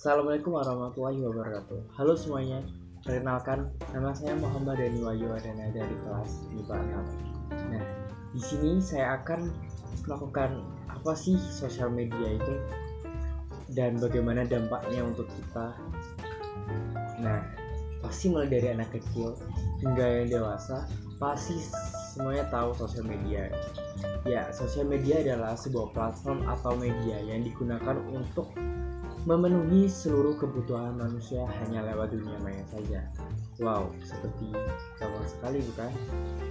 Assalamualaikum warahmatullahi wabarakatuh. Halo semuanya, perkenalkan nama saya Muhammad Dani Wahyuwadana dari kelas MIPA 6. Nah, di sini saya akan melakukan apa sih sosial media itu dan bagaimana dampaknya untuk kita. Nah, pasti mulai dari anak kecil hingga yang dewasa, pasti semuanya tahu sosial media. Ya, sosial media adalah sebuah platform atau media yang digunakan untuk memenuhi seluruh kebutuhan manusia hanya lewat dunia maya saja. Wow, seperti gampang sekali bukan?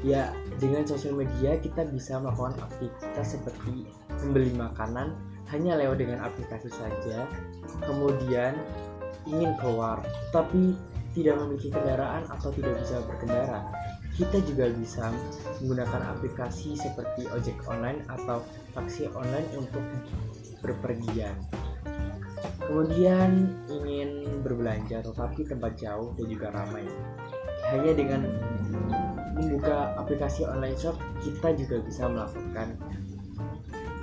Ya, dengan sosial media kita bisa melakukan aktivitas seperti membeli makanan hanya lewat dengan aplikasi saja. Kemudian ingin keluar tapi tidak memiliki kendaraan atau tidak bisa berkendara, kita juga bisa menggunakan aplikasi seperti ojek online atau taksi online untuk berpergian. Kemudian ingin berbelanja tetapi tempat jauh dan juga ramai, hanya dengan membuka aplikasi online shop kita juga bisa melakukan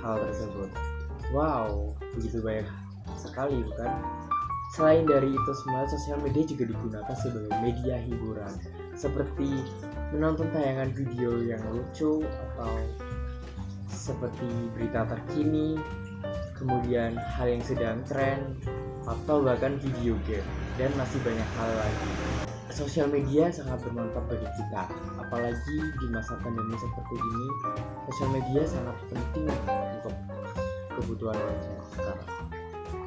hal tersebut. Wow, begitu banyak sekali bukan? Selain dari itu semua, sosial media juga digunakan sebagai media hiburan seperti menonton tayangan video yang lucu atau seperti berita terkini, kemudian hal yang sedang tren, atau bahkan video game, dan masih banyak hal lagi. Sosial media sangat bermanfaat bagi kita, apalagi di masa pandemi seperti ini. Sosial media sangat penting untuk kebutuhan manusia sekarang.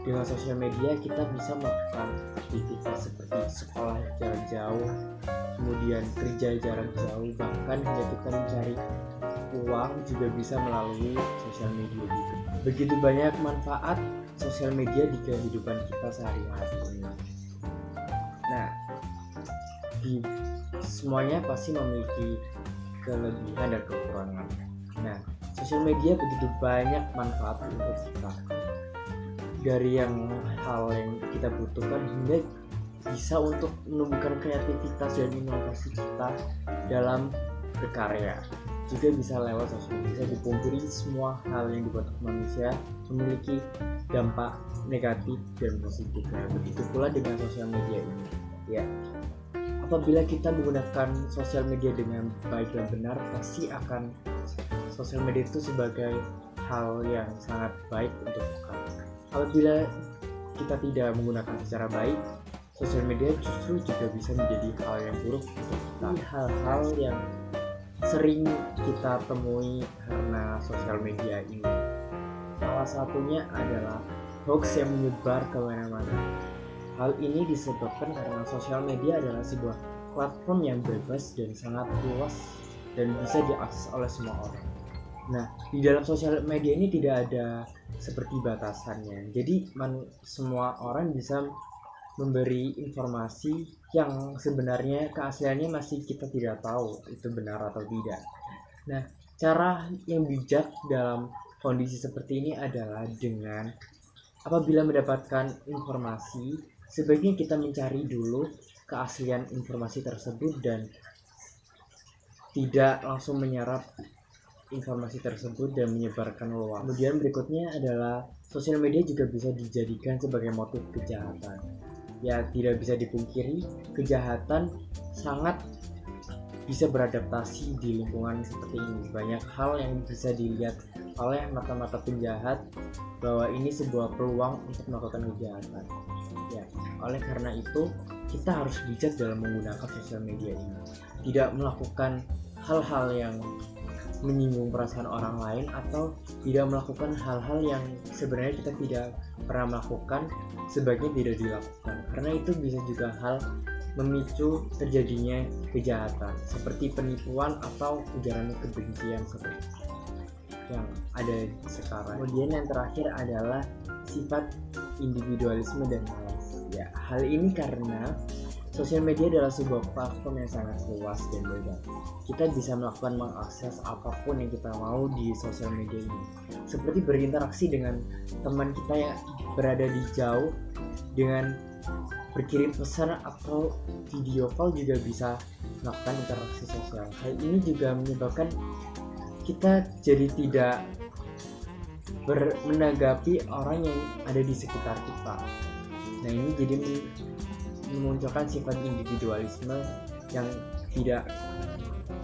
Dengan sosial media kita bisa melakukan aktivitas seperti sekolah jarak jauh, kemudian kerja jarak jauh, bahkan hingga kita mencari uang juga bisa melalui sosial media gitu. Begitu banyak manfaat sosial media di kehidupan kita sehari-hari ini. Nah, semuanya pasti memiliki kelebihan dan kekurangan. Nah, sosial media begitu banyak manfaat untuk kita. Dari yang hal yang kita butuhkan hingga bisa untuk menumbuhkan kreativitas dan inovasi kita dalam berkarya. Juga bisa lewat sosial media, bisa dipungkiri semua hal yang dibuat manusia memiliki dampak negatif dan positif. Nah, begitu pula dengan sosial media ini. Ya, apabila kita menggunakan sosial media dengan baik dan benar, pasti akan sosial media itu sebagai hal yang sangat baik untuk kita. Apabila kita tidak menggunakan secara baik, sosial media justru juga bisa menjadi hal yang buruk untuk kita. Hal-hal yang sering kita temui karena sosial media ini, salah satunya adalah hoax yang menyebar kemana-mana. Hal ini disebabkan karena sosial media adalah sebuah platform yang bebas dan sangat luas dan bisa diakses oleh semua orang. Nah, di dalam sosial media ini tidak ada seperti batasannya, jadi semua orang bisa memberi informasi yang sebenarnya keasliannya masih kita tidak tahu itu benar atau tidak. Nah, cara yang bijak dalam kondisi seperti ini adalah dengan apabila mendapatkan informasi, sebaiknya kita mencari dulu keaslian informasi tersebut dan tidak langsung menyerap informasi tersebut dan menyebarkan luas. Kemudian berikutnya adalah sosial media juga bisa dijadikan sebagai motif kejahatan. Ya, tidak bisa dipungkiri kejahatan sangat bisa beradaptasi di lingkungan seperti ini. Banyak hal yang bisa dilihat oleh mata-mata penjahat bahwa ini sebuah peluang untuk melakukan kejahatan. Ya, oleh karena itu kita harus bijak dalam menggunakan sosial media ini. Tidak melakukan hal-hal yang menyinggung perasaan orang lain atau tidak melakukan hal-hal yang sebenarnya kita tidak pernah melakukan, sebaiknya tidak dilakukan karena itu bisa juga hal memicu terjadinya kejahatan seperti penipuan atau ujaran kebencian seperti yang ada sekarang. Kemudian yang terakhir adalah sifat individualisme dan malas. Ya, hal ini karena sosial media adalah sebuah platform yang sangat luas dan bebas. Kita bisa mengakses apapun yang kita mau di sosial media ini. Seperti berinteraksi dengan teman kita yang berada di jauh dengan berkirim pesan atau video call juga bisa melakukan interaksi sosial. Hal ini juga menyebabkan kita jadi tidak menanggapi orang yang ada di sekitar kita. Nah ini jadi memunculkan sifat individualisme yang tidak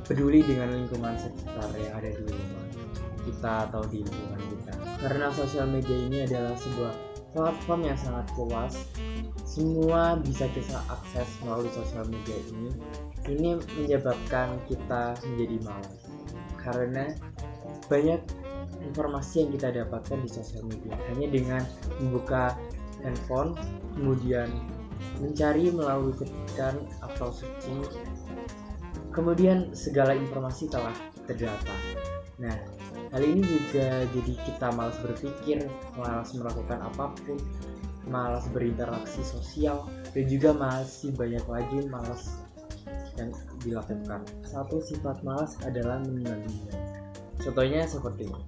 peduli dengan lingkungan sekitar yang ada di rumah kita atau di lingkungan kita. Karena sosial media ini adalah sebuah platform yang sangat luas, semua bisa kita akses melalui sosial media ini. Ini menyebabkan kita menjadi malas karena banyak informasi yang kita dapatkan di sosial media hanya dengan membuka handphone, kemudian mencari melalui ketikan atau searching, kemudian segala informasi telah terdata. Nah, hal ini juga jadi kita malas berpikir, malas melakukan apapun, malas berinteraksi sosial, dan juga masih banyak lagi malas yang dilakukan. Satu sifat malas adalah menunda-nunda. Contohnya seperti ini.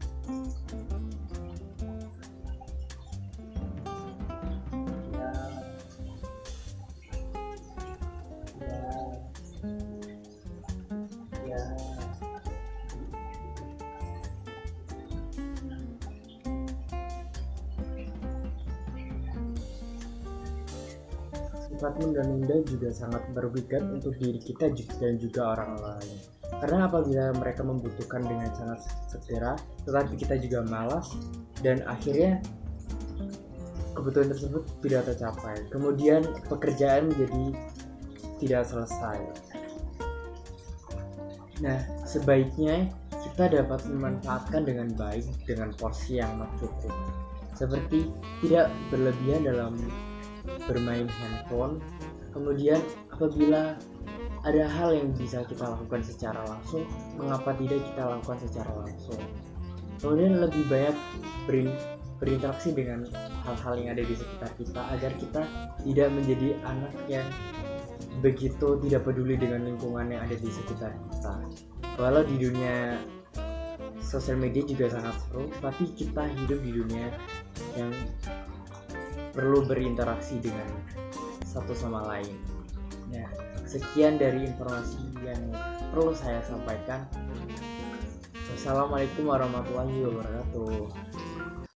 Sifat menunda-nunda juga sangat merugikan untuk diri kita dan juga orang lain. Karena apabila mereka membutuhkan dengan sangat segera, tetapi kita juga malas, dan akhirnya kebutuhan tersebut tidak tercapai. Kemudian pekerjaan menjadi tidak selesai. Nah, sebaiknya kita dapat memanfaatkan dengan baik dengan porsi yang cukup. Seperti tidak berlebihan dalam bermain handphone. Kemudian apabila ada hal yang bisa kita lakukan secara langsung, mengapa tidak kita lakukan secara langsung? Kemudian lebih banyak berinteraksi dengan hal-hal yang ada di sekitar kita agar kita tidak menjadi anak yang begitu tidak peduli dengan lingkungan yang ada di sekitar kita. Walau di dunia sosial media juga sangat seru, tapi kita hidup di dunia yang perlu berinteraksi dengan satu sama lain. Nah, sekian dari informasi yang perlu saya sampaikan. Wassalamualaikum warahmatullahi wabarakatuh.